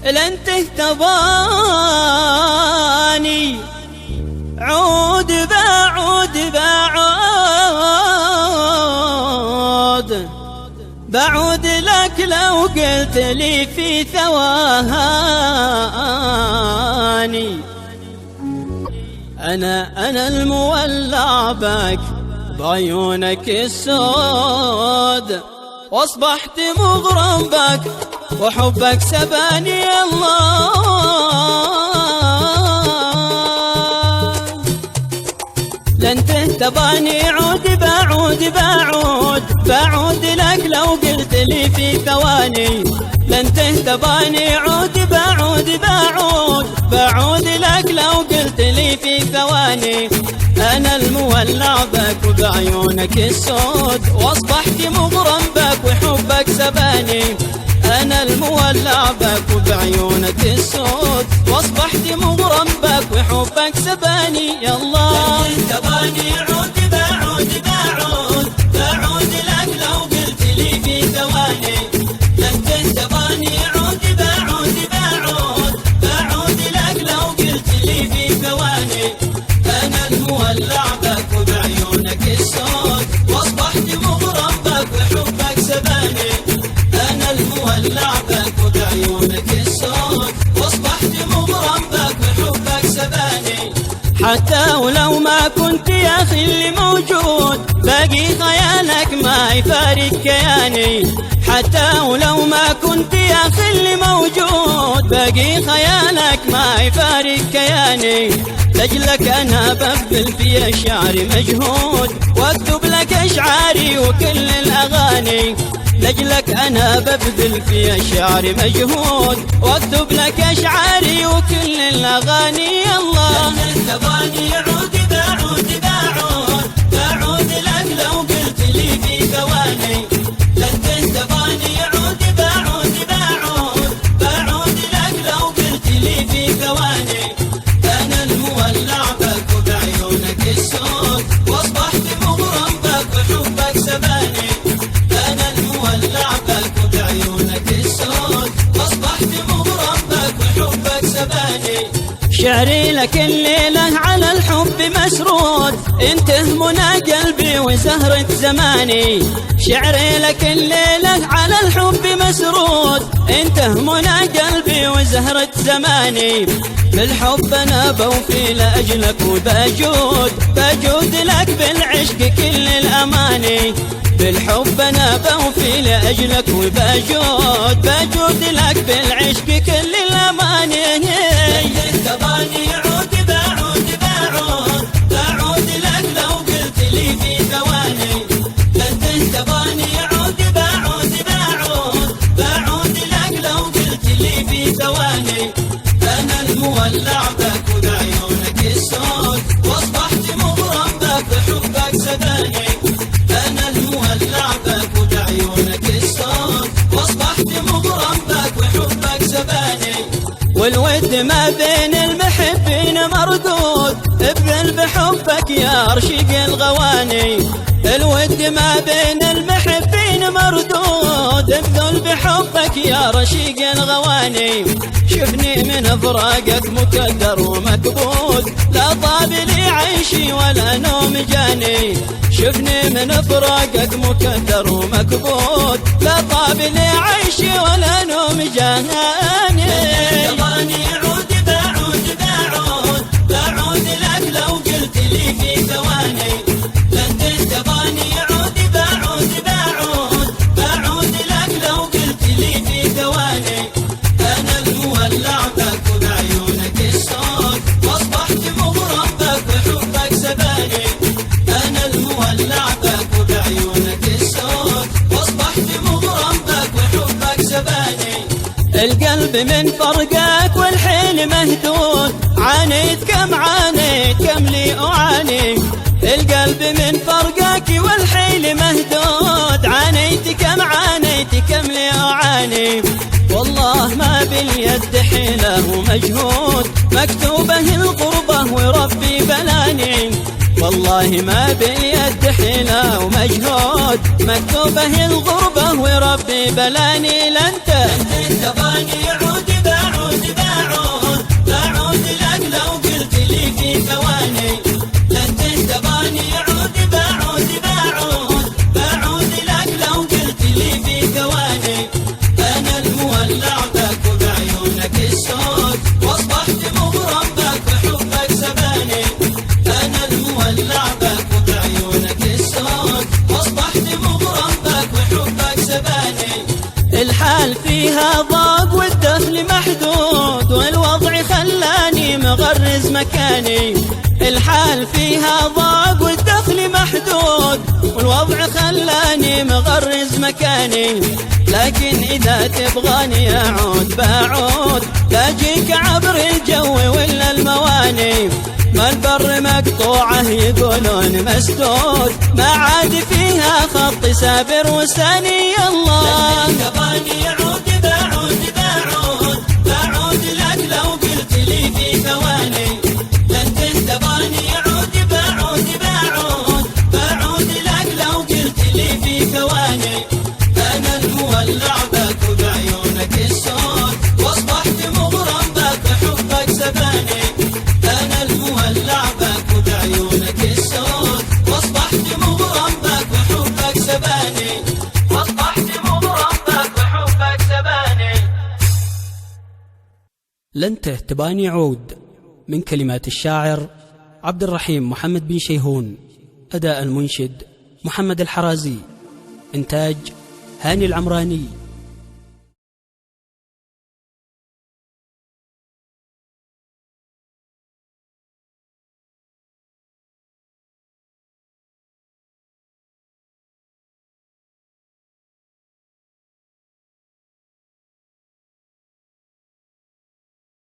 لن تهتباني عود بعود بعود لك لو قلت لي في ثواني. أنا المولع بك بعيونك السود، واصبحت مغرم بك وحبك سباني الله. لن تهتباني عود بعود لك لو قلت لي في ثواني. لن تهتباني عود بعود لك لو قلت لي في ثواني. أنا المولع بك وبعيونك السود، واصبحت مغرم بك وحبك سباني. أنا المولع بك وبعيونك السود، واصبحت مغرم بك وحبك سباني يا الله. لن تهتباني عود بعود لك لو قلت لي في ثواني. لن تهتباني عود بعود لك لو قلت لي في ثواني. أنا المولع بك وبعيونك السود، واصبحت مغرم بك وحبك سباني. أنا المولع بك وبعيونك السود، واصبحت مغرم بك وحبك سباني. حتى ولو ما كنت يا أخي اللي موجود، باقي خيالك ما يفارق كياني. حتى ولو ما كنت يا أخي اللي موجود، باقي خيالك ما يفارق كياني. لأجلك أنا ببذل في أشعاري مجهود، واكتب لك أشعاري وكل الأغاني. لأجلك أنا ببذل في أشعاري مجهود، واكتب لك أشعاري وكل الأغاني يا الله. لن تهتباني عود بعود لك لو قلت لي في ثواني. لن تهتباني عود بعود لك لو قلت لي في ثواني. أنا المولع بك وبعيونك السود، واصبحت مغرم بك وحبك سباني. أنا المولع بك وبعيونك السود، واصبحت مغرم بك وحبك سباني. شعري لك الليلة على الحب مسرود، انت منى قلبي وزهرة زماني. شعري لك الليلة على الحب مسرود، انت منى قلبي وزهرة زماني. بالحب انا بوفي لأجلك وبجود لك بالعشق كل الأماني. بالحب انا بوفي لأجلك وبجود لك بالعشق كل الأماني. تهتباني عود بعود لك لو قلت لي في ثواني. لن تهتباني عود بعود لك لو قلت لي في ثواني. أنا المولع بك وبعيونك السود، واصبحت مغرم بك وحبك سباني. أنا المولع بك وبعيونك السود، واصبحت مغرم بك وحبك سباني. والود ما بين المحبين مردود، ابذل بحبك يا رشيق الغواني. الود ما بين المحبين مردود، ابذل بحبك يا رشيق الغواني. شفني من فراقك مكدر ومكبود، لا طاب لي عيشي ولا نوم جاني. شفني من فراقك مكدر ومكبود، لا طاب لي عيشي ولا نوم جاني. تهتباني عود بعود لك لو قلت لي في ثواني. لن تهتباني عود بعود لك لو قلت لي في ثواني. أنا المولع بك وبعيونك السود، واصبحت مغرم بك وحبك سباني. أنا المولع بك وبعيونك السود، واصبحت مغرم بك وحبك سباني. القلب من فرقك والحيل مهدود، عانيت كم لي أعاني. القلب من فرقك والحيل مهدود، عانيت كم لي أعاني. والله ما باليد حيلة ومجهود، مكتوبه الغربة وربي بلاني. والله ما باليد حيلة ومجهود، مكتوبه الغربة وربي بلاني. لن تهتباني عود مغرز مكاني. الحال فيها ضاق والدخل محدود، والوضع خلاني مغرز مكاني. لكن إذا تبغاني أعود بعود، لاجيك عبر الجو ولا المواني. ما البر مقطوعة يقولون مسدود، ما عاد فيها خط سابر وساني. الله لن تباني أعود بعود بعود بعود لك لو قلت لي في ثواني. لن تباني أعود بعود بعود بعود لك لو قلت لي في ثواني. أنا المولع بك وبعيونك السود، واصبحت مغرم بك وحبك سباني. أنا المولع بك وبعيونك السود، واصبحت مغرم بك وحبك سباني. واصبحت مغرم بك وحبك سباني. لن تباني عود، من كلمات الشاعر عبد الرحيم محمد بن شيهون، أداء المنشد محمد الحرازي، إنتاج هاني العمراني.